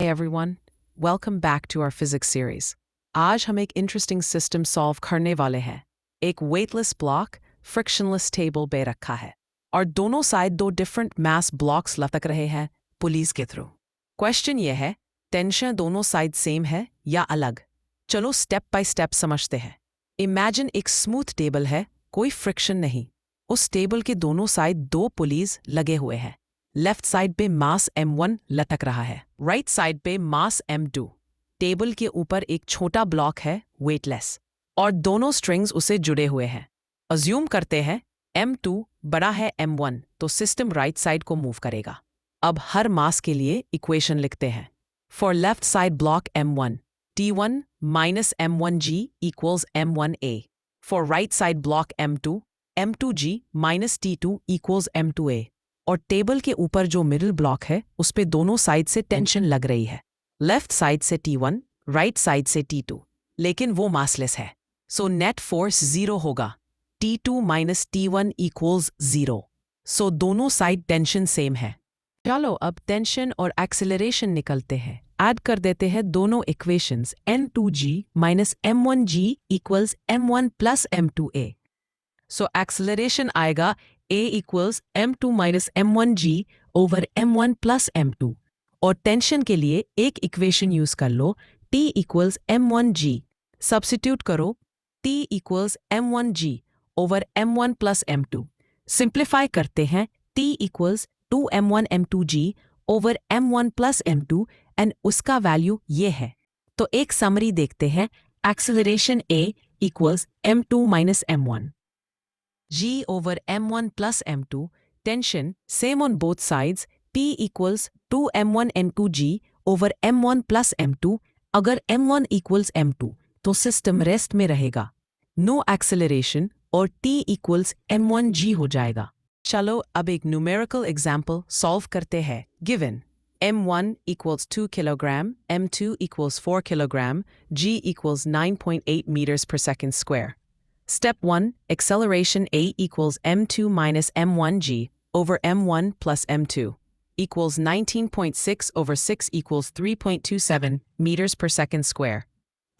Hey everyone, welcome back to our physics series. आज हम एक interesting system solve करने वाले हैं। एक weightless block, frictionless table पे रखा है और दोनों side दो different mass blocks लटक रहे हैं pulleys के through। Question ये है, tension दोनों side same है या अलग? चलो step by step समझते हैं। Imagine एक smooth table है, कोई friction नहीं। उस table के दोनों side दो pulleys लगे हुए हैं। लेफ्ट साइड पे मास m1 लटक रहा है, राइट साइड पे मास m2। टेबल के ऊपर एक छोटा ब्लॉक है वेटलेस और दोनों स्ट्रिंग्स उसे जुड़े हुए हैं। अज्यूम करते हैं m2 बड़ा है m1 तो सिस्टम राइट साइड को मूव करेगा। अब हर मास के लिए इक्वेशन लिखते हैं। For left side block m1 t1 minus m1g equals m1a। For right side block m2 m2g minus t2 equals m2a। और टेबल के ऊपर जो मिडिल ब्लॉक है उस पे दोनों साइड से टेंशन लग रही है, लेफ्ट साइड से T1, राइट साइड से T2, लेकिन वो मासलेस है, सो नेट फोर्स 0 होगा। T2 माइनस T1 इक्वल्स 0, सो दोनों साइड टेंशन सेम है। चलो अब टेंशन और एक्सेलरेशन निकलते हैं। ऐड कर देते हैं दोनों equations, n2g minus m1g equals m1 plus m2a। So acceleration आएगा a equals m2 minus m1g over m1 plus m2 और टेंशन के लिए एक इक्वेशन यूज कर लो, t equals m1g। सब्स्टिट्यूट करो, t equals m1g over m1 plus m2। Simplify करते हैं, t equals 2m1 m2g over m1 plus m2 and उसका value ये है। तो एक समरी देखते हैं, acceleration a equals m2 minus m1 g over m1 plus m2, tension same on both sides, p equals 2m1 m2g over m1 plus m2। अगर m1 equals m2 तो system rest में रहेगा, नो एक्सेलरेशन और t equals m1g हो जाएगा। चलो अब एक न्यूमेरिकल एग्जाम्पल सॉल्व करते हैं। Given m1 equals 2 kilogram, m2 equals 4 kilogram, g equals 9.8 meters per second square. Step 1, acceleration a equals m2 minus m1g over m1 plus m2 equals 19.6 over 6 equals 3.27 meters per second square.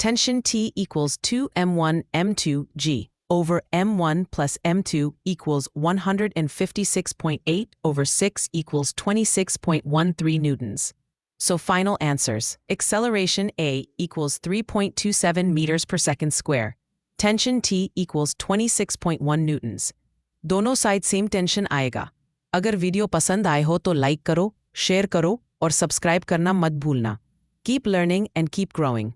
Tension T equals 2m1 m2g over m1 plus m2 equals 156.8 over 6 equals 26.13 newtons. So final answers. Acceleration a equals 3.27 meters per second square. Tension T equals 26.1 newtons. दोनों side same tension आएगा। अगर video पसंद आए हो तो like करो, share करो और सब्सक्राइब करना मत भूलना। Keep learning and keep growing.